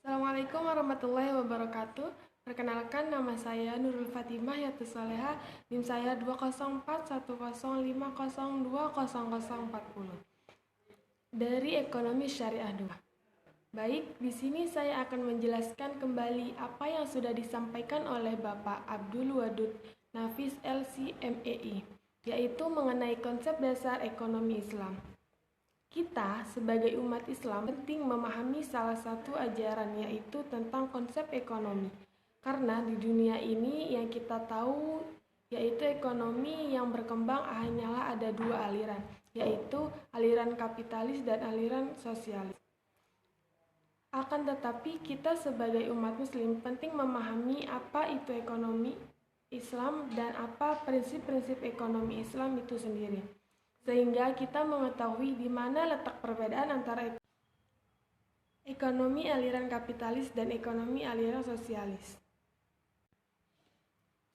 Assalamualaikum warahmatullahi wabarakatuh. Perkenalkan, nama saya Nurul Fatimah Yatus Soleha, NIM saya 20410502040 dari Ekonomi Syariah 2. Baik, di sini saya akan menjelaskan kembali apa yang sudah disampaikan oleh Bapak Abdul Wadud Nafis LC.MEI, yaitu mengenai konsep dasar ekonomi Islam. Kita sebagai umat Islam penting memahami salah satu ajaran, yaitu tentang konsep ekonomi. Karena di dunia ini yang kita tahu yaitu ekonomi yang berkembang hanyalah ada dua aliran, yaitu aliran kapitalis dan aliran sosialis. Akan tetapi kita sebagai umat Muslim penting memahami apa itu ekonomi Islam dan apa prinsip-prinsip ekonomi Islam itu sendiri, sehingga kita mengetahui di mana letak perbedaan antara ekonomi aliran kapitalis dan ekonomi aliran sosialis.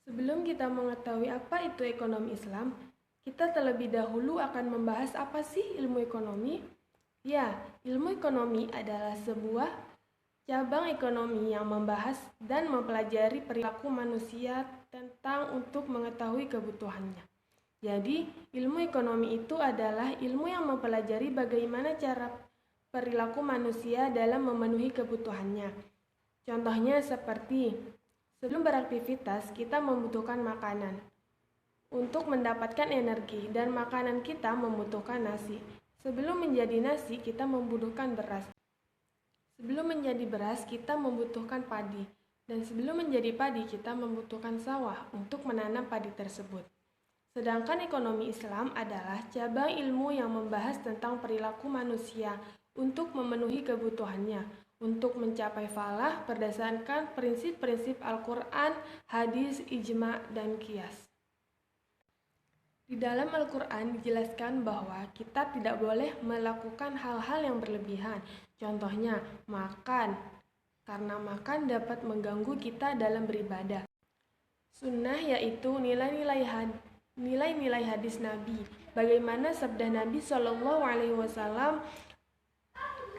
Sebelum kita mengetahui apa itu ekonomi Islam, kita terlebih dahulu akan membahas apa sih ilmu ekonomi. Ya, ilmu ekonomi adalah sebuah cabang ekonomi yang membahas dan mempelajari perilaku manusia tentang untuk mengetahui kebutuhannya. Jadi, ilmu ekonomi itu adalah ilmu yang mempelajari bagaimana cara perilaku manusia dalam memenuhi kebutuhannya. Contohnya seperti, sebelum beraktivitas, kita membutuhkan makanan untuk mendapatkan energi, dan makanan kita membutuhkan nasi. Sebelum menjadi nasi, kita membutuhkan beras. Sebelum menjadi beras, kita membutuhkan padi. Dan sebelum menjadi padi, kita membutuhkan sawah untuk menanam padi tersebut. Sedangkan ekonomi Islam adalah cabang ilmu yang membahas tentang perilaku manusia untuk memenuhi kebutuhannya, untuk mencapai falah berdasarkan prinsip-prinsip Al-Quran, hadis, ijma, dan qiyas. Di dalam Al-Quran dijelaskan bahwa kita tidak boleh melakukan hal-hal yang berlebihan. Contohnya, makan, karena makan dapat mengganggu kita dalam beribadah. Sunnah yaitu nilai-nilai hadis Nabi. Bagaimana sabda Nabi SAW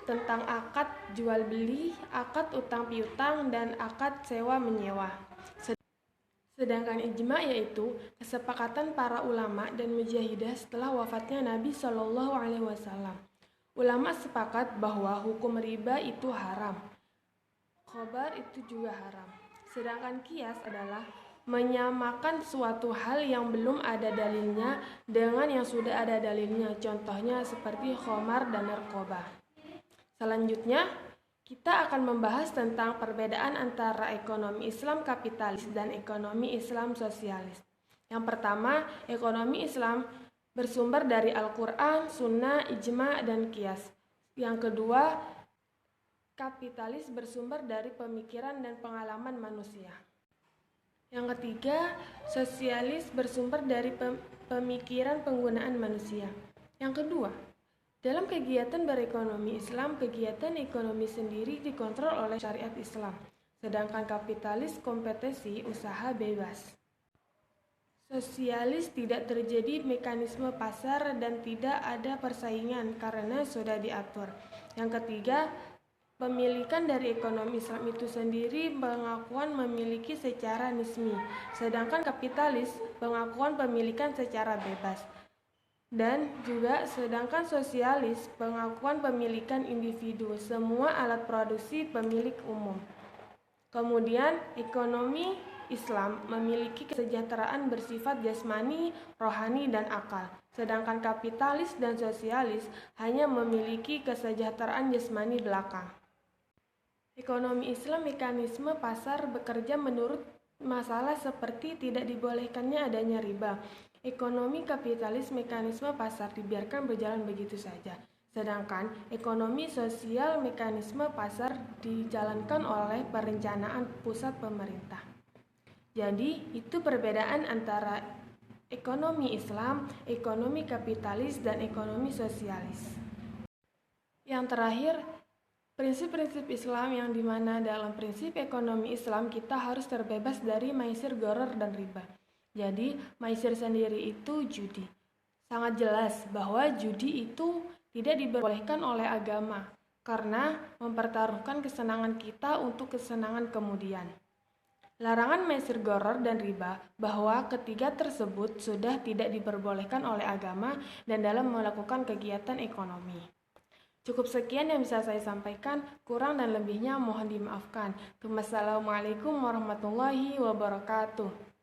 tentang akad jual beli, akad utang piutang, dan akad sewa menyewa. Sedangkan ijma yaitu kesepakatan para ulama dan mujahidah setelah wafatnya Nabi SAW. Ulama sepakat bahwa hukum riba itu haram, khobar itu juga haram. Sedangkan qiyas adalah menyamakan suatu hal yang belum ada dalilnya dengan yang sudah ada dalilnya. Contohnya seperti khamar dan narkoba. Selanjutnya, kita akan membahas tentang perbedaan antara ekonomi Islam kapitalis dan ekonomi Islam sosialis. Yang pertama, ekonomi Islam bersumber dari Al-Quran, Sunnah, Ijma, dan Qiyas. Yang kedua, kapitalis bersumber dari pemikiran dan pengalaman manusia. Yang ketiga, sosialis bersumber dari pemikiran penggunaan manusia. Yang kedua, dalam kegiatan berekonomi Islam, kegiatan ekonomi sendiri dikontrol oleh syariat Islam, sedangkan kapitalis kompetisi usaha bebas. Sosialis tidak terjadi mekanisme pasar dan tidak ada persaingan karena sudah diatur. Yang ketiga, pemilikan dari ekonomi Islam itu sendiri pengakuan memiliki secara nismi, sedangkan kapitalis pengakuan pemilikan secara bebas. Dan juga sedangkan sosialis pengakuan pemilikan individu, semua alat produksi pemilik umum. Kemudian ekonomi Islam memiliki kesejahteraan bersifat jasmani, rohani, dan akal. Sedangkan kapitalis dan sosialis hanya memiliki kesejahteraan jasmani belaka. Ekonomi Islam mekanisme pasar bekerja menurut masalah seperti tidak dibolehkannya adanya riba. Ekonomi kapitalis mekanisme pasar dibiarkan berjalan begitu saja. Sedangkan ekonomi sosial mekanisme pasar dijalankan oleh perencanaan pusat pemerintah. Jadi, itu perbedaan antara ekonomi Islam, ekonomi kapitalis, dan ekonomi sosialis. Yang terakhir, prinsip-prinsip Islam yang dimana dalam prinsip ekonomi Islam kita harus terbebas dari maisir, gharar, dan riba. Jadi, maisir sendiri itu judi. Sangat jelas bahwa judi itu tidak diperbolehkan oleh agama. karena mempertaruhkan kesenangan kita untuk kesenangan kemudian. Larangan mesir gharar dan riba, bahwa ketiga tersebut sudah tidak diperbolehkan oleh agama dan dalam melakukan kegiatan ekonomi. Cukup sekian yang bisa saya sampaikan, kurang dan lebihnya mohon dimaafkan. Wassalamualaikum warahmatullahi wabarakatuh.